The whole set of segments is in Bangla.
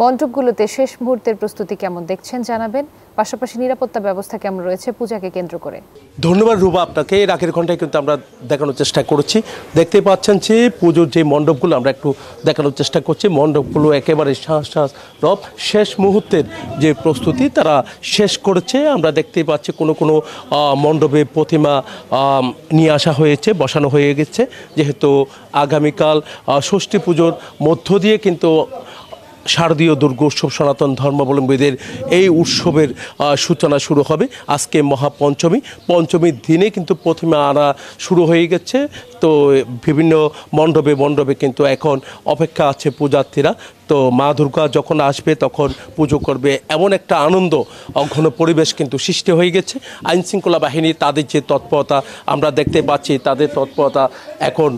মণ্ডপগুলোতে শেষ মুহূর্তের প্রস্তুতি কেমন দেখছেন জানাবেন, পাশাপাশি নিরাপত্তা ব্যবস্থা কেমন রয়েছে পূজাকে কেন্দ্র করে। ধন্যবাদ রূপা আপনাকে। রাতের ঘন্টায় কিন্তু আমরা দেখানোর চেষ্টা করছি। দেখতে পাচ্ছেন যে পুজোর যে মণ্ডপগুলো আমরা একটু দেখানোর চেষ্টা করছি। মণ্ডপগুলো একেবারে রব শেষ মুহূর্তের যে প্রস্তুতি তারা শেষ করেছে। আমরা দেখতে পাচ্ছি কোনো মণ্ডপে প্রতিমা নিয়ে আসা হয়েছে, বসানো হয়ে গেছে, যেহেতু আগামীকাল ষষ্ঠী পুজোর মধ্য দিয়ে কিন্তু শারদীয় দুর্গোৎসব সনাতন ধর্মাবলম্বীদের এই উৎসবের সূচনা শুরু হবে। আজকে পঞ্চমীর দিনে কিন্তু প্রতিমা আনা শুরু হয়ে গেছে। তো বিভিন্ন মণ্ডপে কিন্তু এখন অপেক্ষা আছে পূজার্থীরা। তো মা দুর্গা যখন আসবে তখন পুজো করবে, এমন একটা আনন্দ ঘন পরিবেশ কিন্তু সৃষ্টি হয়ে গেছে। আইনশৃঙ্খলা বাহিনী তাদের যে তৎপরতা আমরা দেখতে পাচ্ছি, তাদের তৎপরতা এখন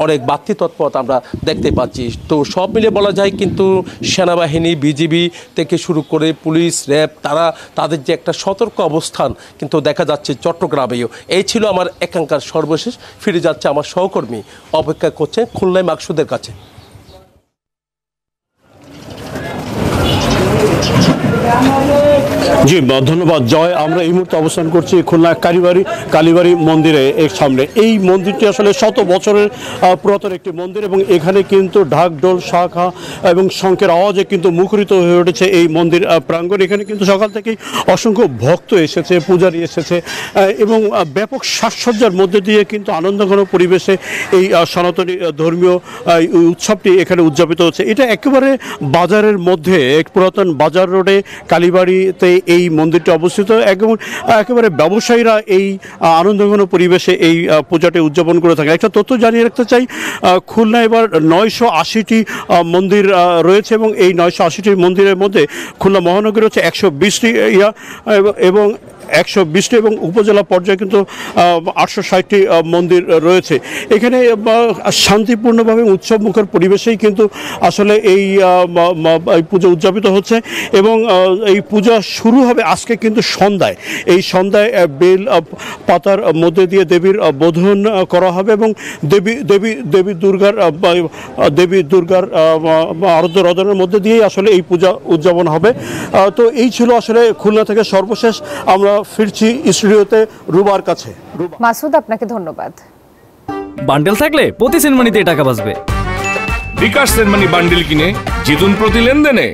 অনেক বাড়তি তৎপরতা আমরা দেখতে পাচ্ছি। তো সব মিলে বলা যায় কিন্তু সেনাবাহিনী, বিজিবি থেকে শুরু করে পুলিশ, র্যাব, তাদের যে একটা সতর্ক অবস্থান কিন্তু দেখা যাচ্ছে চট্টগ্রামেও। এই ছিল আমার এখানকার সর্বশেষ। ফিরে যাচ্ছে আমার সহকর্মী, অপেক্ষা করছে খুলনায় মাকসুদের কাছে। জি ধন্যবাদ জয়। আমরা এই মুহূর্তে অবস্থান করছি খুলনা কালীবাড়ি মন্দিরে এর সামনে। এই মন্দিরটি আসলে শত বছরের পুরাতন একটি মন্দির এবং এখানে কিন্তু ঢাক, ডোল, শাঁখা এবং শঙ্খের আওয়াজে কিন্তু মুখরিত হয়ে উঠেছে এই মন্দির প্রাঙ্গণ। এখানে কিন্তু সকাল থেকেই অসংখ্য ভক্ত এসেছে, পূজারী এসেছে এবং ব্যাপক সাজসজ্জার মধ্যে দিয়ে কিন্তু আনন্দঘন পরিবেশে এই সনাতনী ধর্মীয় উৎসবটি এখানে উদযাপিত হচ্ছে। এটা একেবারে বাজারের মধ্যে, এক পুরাতন বাজার রোডে কালীবাড়িতে এই মন্দিরটি অবস্থিত। একেবারে ব্যবসায়ীরা এই আনন্দঘন পরিবেশে এই পূজাটি উদযাপন করে থাকে। একটা তথ্য জানিয়ে রাখতে চাই, খুলনা এবার 980টি মন্দির রয়েছে এবং এই 980টি মন্দিরের মধ্যে খুলনা মহানগরী হচ্ছে 120টি এবং 120টি এবং উপজেলা পর্যায়ে কিন্তু 860টি মন্দির রয়েছে। এখানে শান্তিপূর্ণভাবে উৎসবমুখর পরিবেশেই কিন্তু আসলে এই পুজো উদযাপিত হচ্ছে এবং এই পূজা শুরু হবে আজকে কিন্তু সন্ধ্যায়। এই সন্ধ্যায় বেল পাতার মধ্যে দিয়ে দেবীর বোধন করা হবে এবং দেবী দুর্গার আরাধ্য রদনের মধ্যে দিয়েই আসলে এই পূজা উদযাপন হবে। তো এই ছিল আসলে খুলনা থেকে সর্বশেষ। আমরা ফিরছি স্টুডিওতে রুবার কাছে। মাসুদ, আপনাকে ধন্যবাদ। বান্ডেল থাকলে প্রতি সেনমানিতে টাকা বাঁচবে। বিকাশ সেনমানি বান্ডেল কিনে জিতুন প্রতি লেনদেনে।